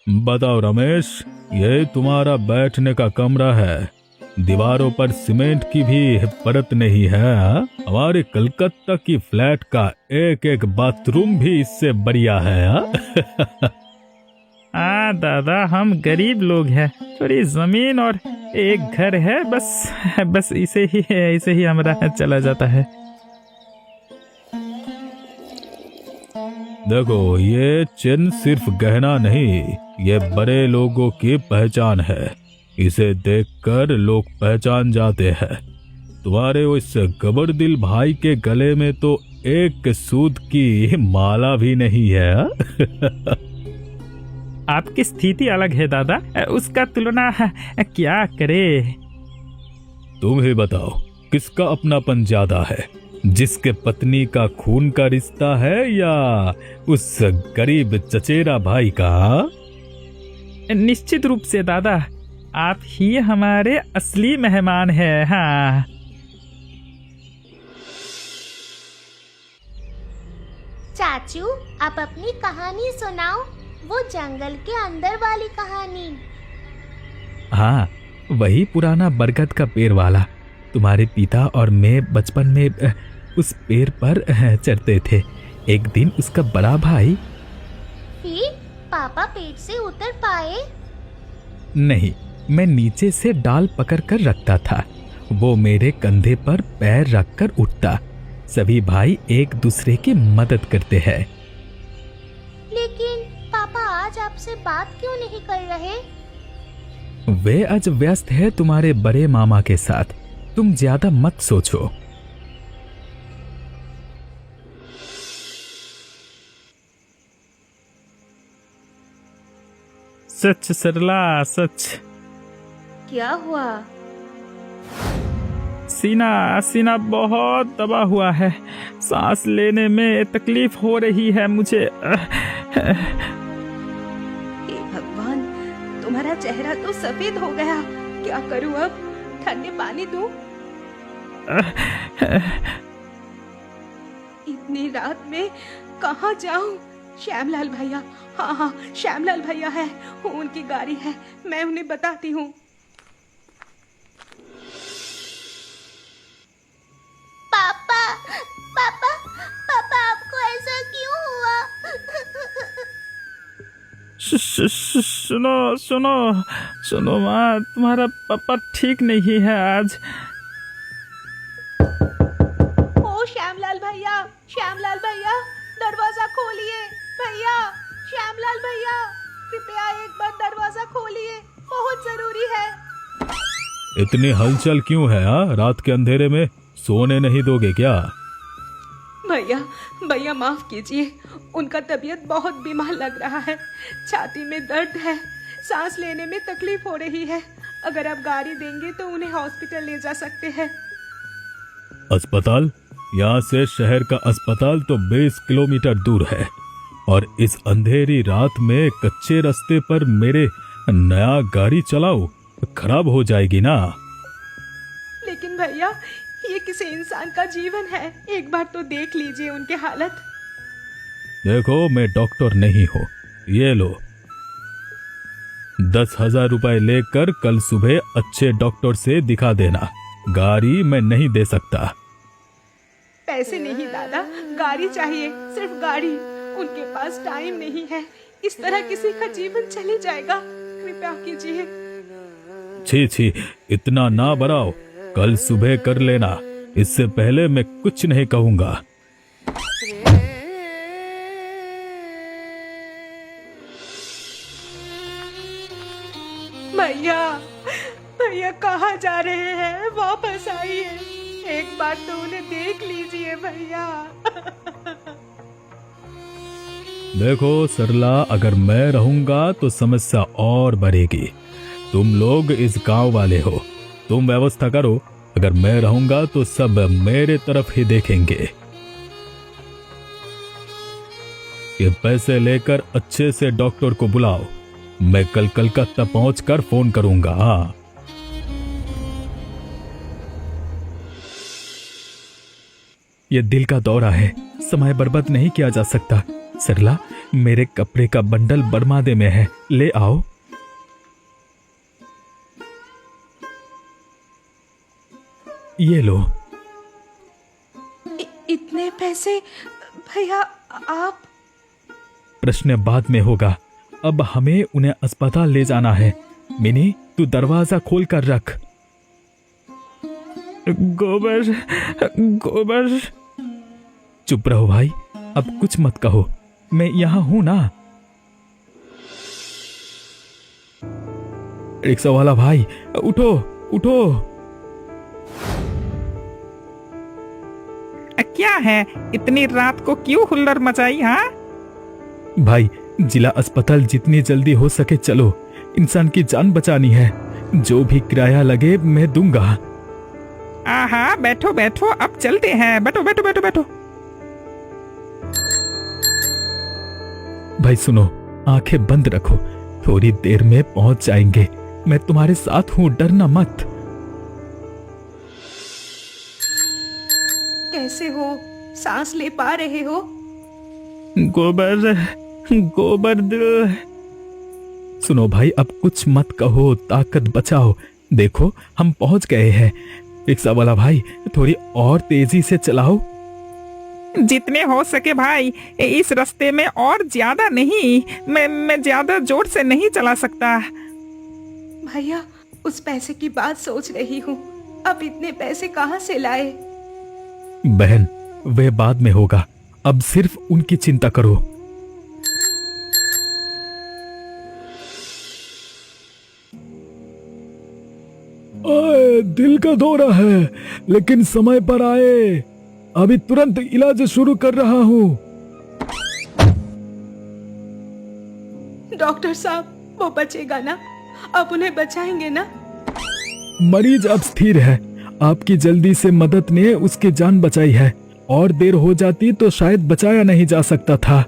बताओ रमेश, ये तुम्हारा बैठने का कमरा है। दीवारों पर सीमेंट की भी परत नहीं है, हाँ? हमारे कलकत्ता की फ्लैट का एक एक बाथरूम भी इससे बढ़िया है, हाँ? हाँ दादा, हम गरीब लोग हैं। थोड़ी जमीन और एक घर है, बस बस इसे ही हमारा चला जाता है। देखो, ये चिन्ह सिर्फ गहना नहीं, ये बड़े लोगों की पहचान है। इसे देखकर लोग पहचान जाते हैं। तुम्हारे उस गबरदिल भाई के गले में तो एक सूद की माला भी नहीं है, हाँ? आपकी स्थिति अलग है दादा, उसका तुलना क्या करे। तुम ही बताओ, किसका अपनापन ज्यादा है? जिसके पत्नी का खून का रिश्ता है या उस गरीब चचेरा भाई का? निश्चित रूप से दादा, आप ही हमारे असली मेहमान हैं। हाँ, चाचू, आप अपनी कहानी सुनाओ, वो जंगल के अंदर वाली कहानी। हाँ, वही पुराना बरगद का पेड़ वाला। तुम्हारे पिता और मैं बचपन में उस पेड़ पर चढ़ते थे। एक दिन उसका बड़ा भाई। फिर पापा पेड़ से उतर पाए? नहीं, मैं नीचे से डाल पकड़ कर रखता था, वो मेरे कंधे पर पैर रखकर उठता। सभी भाई एक दूसरे की मदद करते हैं। लेकिन पापा आज आपसे बात क्यों नहीं कर रहे? वे आज व्यस्त है तुम्हारे बड़े मामा के साथ। तुम ज्यादा मत सोचो। सच सरला, सच। क्या हुआ? सीना बहुत दबा हुआ है। सांस लेने में तकलीफ हो रही है मुझे। हे भगवान, तुम्हारा चेहरा तो सफेद हो गया। क्या करूं अब? ठंडे पानी दूं? इतनी रात में कहाँ जाऊं? श्यामलाल भैया, हाँ, श्यामलाल भैया है, उनकी गाड़ी है, मैं उन्हें बताती हूँ। पापा, पापा, पापा, आपको ऐसा क्यों हुआ? सुनो सुनो सुनो माँ, तुम्हारा पापा ठीक नहीं है आज। ओ श्यामलाल भैया, श्यामलाल भैया, दरवाजा खोलिए भैया। श्यामलाल भैया, कृपया एक बार दरवाजा खोलिए, बहुत जरूरी है। इतनी हलचल क्यों है, हाँ? रात के अंधेरे में सोने नहीं दोगे क्या? भैया माफ कीजिए, उनका तबीयत बहुत बीमार लग रहा है। छाती में दर्द है, सांस लेने में तकलीफ हो रही है। अगर आप गाड़ी देंगे तो उन्हें हॉस्पिटल ले जा सकते हैं। अस्पताल? यहाँ से शहर का अस्पताल तो 20 किलोमीटर दूर है, और इस अंधेरी रात में कच्चे रास्ते पर मेरे नया गाड़ी चलाओ, खराब हो जाएगी ना। लेकिन भैया, ये किसी इंसान का जीवन है, एक बार तो देख लीजिए उनके हालत। देखो, मैं डॉक्टर नहीं हूँ। ये लो, 10,000 रुपए लेकर कल सुबह अच्छे डॉक्टर से दिखा देना। गाड़ी मैं नहीं दे सकता। पैसे नहीं दादा, गाड़ी चाहिए, सिर्फ गाड़ी। उनके पास टाइम नहीं है, इस तरह किसी का जीवन चले जाएगा। कृपया कीजिए। छी छी, इतना ना बढ़ाओ, कल सुबह कर लेना। इससे पहले मैं कुछ नहीं कहूंगा। भैया कहाँ जा रहे हैं? वापस आइए, एक बार तो उन्हें देख लीजिए भैया। देखो सरला, अगर मैं रहूंगा तो समस्या और बढ़ेगी। तुम लोग इस गांव वाले हो, तुम व्यवस्था करो। अगर मैं रहूंगा तो सब मेरे तरफ ही देखेंगे। ये पैसे लेकर अच्छे से डॉक्टर को बुलाओ। मैं कल कलकत्ता पहुंचकर फोन करूंगा। हाँ, ये दिल का दौरा है, समय बर्बाद नहीं किया जा सकता। सरला, मेरे कपड़े का बंडल बरमादे में है, ले आओ। ये लो। इतने पैसे भैया आप? प्रश्न बाद में होगा, अब हमें उन्हें अस्पताल ले जाना है। मिनी, तू दरवाजा खोल कर रख। गोबर गोबर। चुप रहो भाई, अब कुछ मत कहो, मैं यहां हूं ना। रिक्शा वाला भाई, उठो उठो। क्या है, इतनी रात को क्यों हुल्लड़ मचाई? हाँ भाई, जिला अस्पताल जितनी जल्दी हो सके चलो, इंसान की जान बचानी है। जो भी किराया लगे मैं दूंगा। हाँ, बैठो बैठो, अब चलते हैं, बैठो बैठो बैठो बैठो। भाई सुनो, आंखें बंद रखो, थोड़ी देर में पहुंच जाएंगे। मैं तुम्हारे साथ हूं, डरना मत। कैसे हो? सांस ले पा रहे हो? गोबर गोबर दो। सुनो भाई, अब कुछ मत कहो, ताकत बचाओ। देखो हम पहुंच गए हैं। रिक्शा वाला भाई, थोड़ी और तेजी से चलाओ। जितने हो सके भाई, इस रास्ते में और ज्यादा नहीं। मैं ज्यादा जोर से नहीं चला सकता। भैया, उस पैसे की बात सोच रही हूँ। अब इतने पैसे कहाँ से लाए? बहन, वह बाद में होगा, अब सिर्फ उनकी चिंता करो। आए, दिल का दौरा है, लेकिन समय पर आए। अभी तुरंत इलाज शुरू कर रहा हूँ। डॉक्टर साहब, वो बचेगा ना? आप उन्हें बचाएंगे ना? मरीज अब स्थिर है। आपकी जल्दी से मदद ने उसकी जान बचाई है। और देर हो जाती तो शायद बचाया नहीं जा सकता था।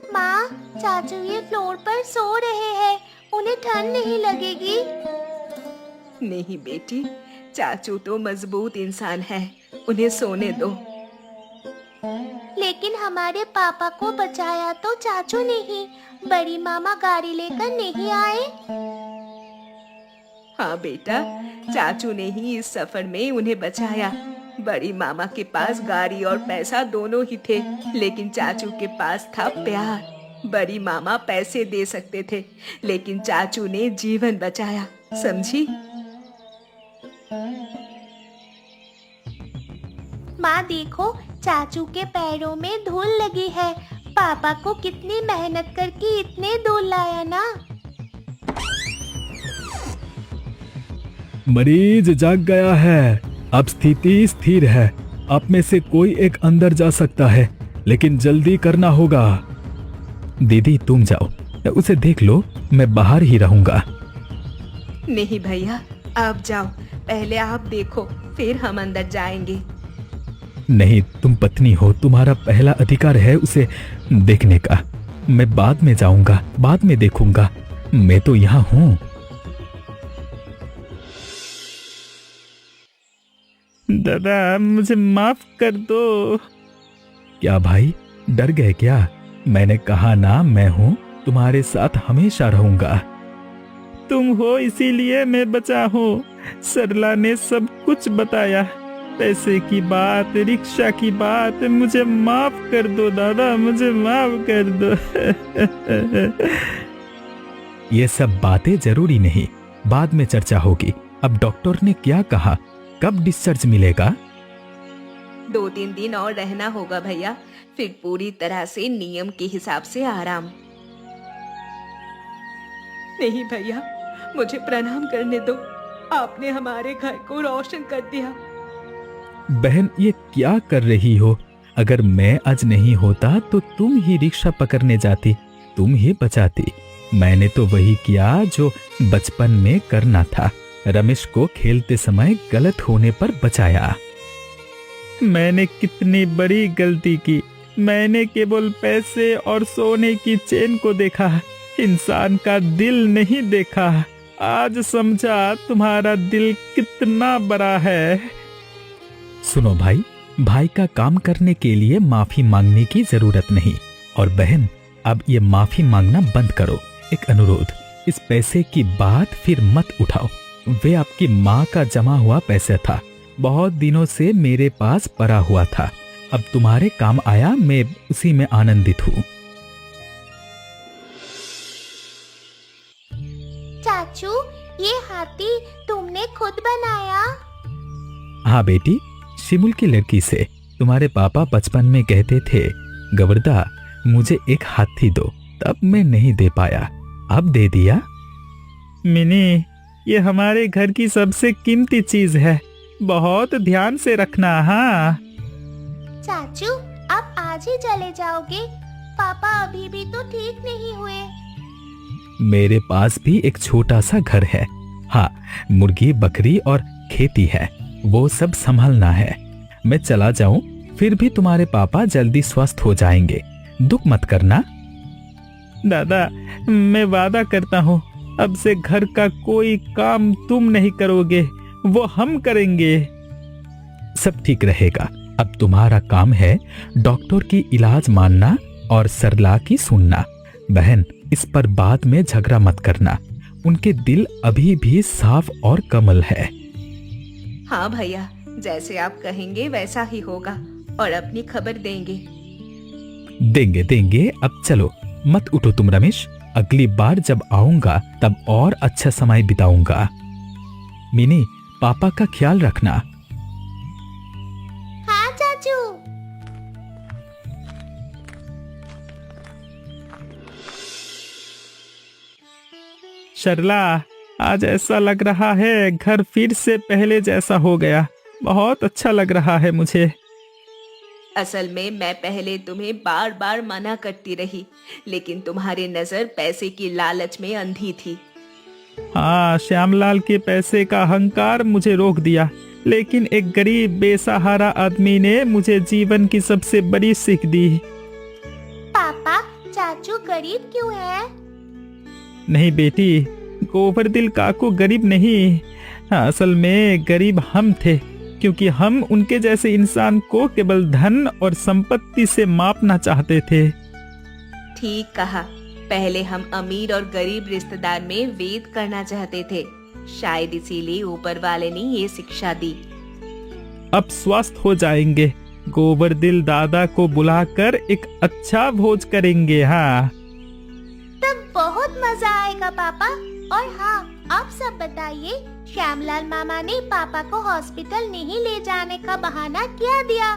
माँ, चाचू ये फ्लोर पर सो रहे हैं, उन्हें ठंड नहीं लगेगी? नहीं बेटी, चाचू तो मजबूत इंसान है, उन्हें सोने दो। लेकिन हमारे पापा को बचाया तो चाचू ने ही, बड़ी मामा गाड़ी लेकर नहीं आए? हाँ बेटा, चाचू ने ही इस सफर में उन्हें बचाया। बड़ी मामा के पास गाड़ी और पैसा दोनों ही थे, लेकिन चाचू के पास था प्यार। बड़ी मामा पैसे दे सकते थे, लेकिन चाचू ने जीवन बचाया, समझी? माँ देखो, चाचू के पैरों में धूल लगी है। पापा को कितनी मेहनत करके इतने दूर लाया ना। मरीज जाग गया है। अब स्थिति स्थिर है। आप में से कोई एक अंदर जा सकता है, लेकिन जल्दी करना होगा। दीदी तुम जाओ, उसे देख लो, मैं बाहर ही रहूंगा। नहीं भैया, आप जाओ, पहले आप देखो, फिर हम अंदर जाएंगे। नहीं, तुम पत्नी हो, तुम्हारा पहला अधिकार है उसे देखने का। मैं बाद में जाऊंगा, बाद में देखूंगा, मैं तो यहाँ हूँ। दादा, मुझे माफ कर दो। क्या भाई, डर गए क्या? मैंने कहा ना, मैं हूँ, तुम्हारे साथ हमेशा रहूंगा। तुम हो इसीलिए मैं बचा हूँ। सरला ने सब कुछ बताया, पैसे की बात, रिक्शा की बात। मुझे माफ कर दो दादा, मुझे माफ कर दो। ये सब बातें जरूरी नहीं, बाद में चर्चा होगी। अब डॉक्टर ने क्या कहा, कब डिस्चार्ज मिलेगा? 2-3 दिन और रहना होगा भैया, फिर पूरी तरह से नियम के हिसाब से आराम। नहीं भैया, मुझे प्रणाम करने दो, आपने हमारे घर को रोशन कर दिया। बहन, ये क्या कर रही हो? अगर मैं आज नहीं होता तो तुम ही रिक्शा पकड़ने जाती, तुम ही बचाती। मैंने तो वही किया जो बचपन में करना था। रमेश को खेलते समय गलत होने पर बचाया। मैंने कितनी बड़ी गलती की। मैंने केवल पैसे और सोने की चेन को देखा, इंसान का दिल नहीं देखा। आज समझा तुम्हारा दिल कितना बड़ा है। सुनो भाई, भाई का काम करने के लिए माफी मांगने की जरूरत नहीं। और बहन, अब ये माफी मांगना बंद करो। एक अनुरोध, इस पैसे की बात फिर मत उठाओ। वे आपकी माँ का जमा हुआ पैसा था, बहुत दिनों से मेरे पास पड़ा हुआ था। अब तुम्हारे काम आया, मैं उसी में आनंदित हूँ। चाचू, ये हाथी तुमने खुद बनाया? हाँ बेटी, शिमुल की लड़की से। तुम्हारे पापा बचपन में कहते थे, गवर्दा मुझे एक हाथी दो, तब मैं नहीं दे पाया, अब दे दिया। मिनी, ये हमारे घर की सबसे कीमती चीज है, बहुत ध्यान से रखना। हाँ चाचू, आप आज ही चले जाओगे? पापा अभी भी तो ठीक नहीं हुए। मेरे पास भी एक छोटा सा घर है। हाँ, मुर्गी, बकरी और खेती है, वो सब संभालना है। मैं चला जाऊं, फिर भी तुम्हारे पापा जल्दी स्वस्थ हो जाएंगे, दुख मत करना। दादा, मैं वादा करता हूँ, अब से घर का कोई काम तुम नहीं करोगे, वो हम करेंगे। सब ठीक रहेगा। अब तुम्हारा काम है डॉक्टर की इलाज मानना और सरला की सुनना। बहन, इस पर बाद में झगड़ा मत करना, उनके दिल अभी भी साफ और कमल है। हाँ भैया, जैसे आप कहेंगे वैसा ही होगा, और अपनी खबर देंगे। देंगे देंगे। अब चलो, मत उठो तुम रमेश, अगली बार जब आऊंगा तब और अच्छा समय बिताऊंगा। मिनी, पापा का ख्याल रखना। हाँ चाचू। शर्ला, आज ऐसा लग रहा है घर फिर से पहले जैसा हो गया, बहुत अच्छा लग रहा है मुझे। असल में मैं पहले तुम्हें बार बार मना करती रही, लेकिन तुम्हारी नजर पैसे की लालच में अंधी थी। हाँ, श्यामलाल के पैसे का अहंकार मुझे रोक दिया, लेकिन एक गरीब बेसहारा आदमी ने मुझे जीवन की सबसे बड़ी सीख दी। पापा, चाचू गरीब क्यों है? नहीं बेटी, गोवर्दिल काकू गरीब नहीं, असल में गरीब हम थे, क्योंकि हम उनके जैसे इंसान को केवल धन और संपत्ति से मापना चाहते थे। ठीक कहा, पहले हम अमीर और गरीब रिश्तेदार में भेद करना चाहते थे, शायद इसीलिए ऊपर वाले ने ये शिक्षा दी। अब स्वस्थ हो जाएंगे, गोवर्दिल दादा को बुलाकर एक अच्छा भोज करेंगे। हाँ, तब बहुत मजा आएगा पापा। और हाँ, आप सब बताइए, श्यामलाल मामा ने पापा को हॉस्पिटल नहीं ले जाने का बहाना क्या दिया?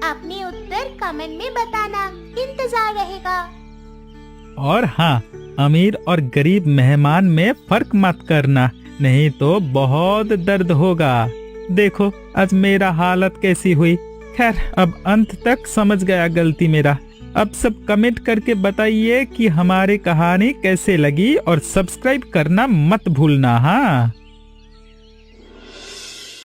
अपने उत्तर कमेंट में बताना, इंतजार रहेगा। और हाँ, अमीर और गरीब मेहमान में फर्क मत करना, नहीं तो बहुत दर्द होगा। देखो आज मेरा हालत कैसी हुई। खैर, अब अंत तक समझ गया गलती मेरा। अब सब कमेंट करके बताइए कि हमारी कहानी कैसे लगी, और सब्सक्राइब करना मत भूलना। हाँ।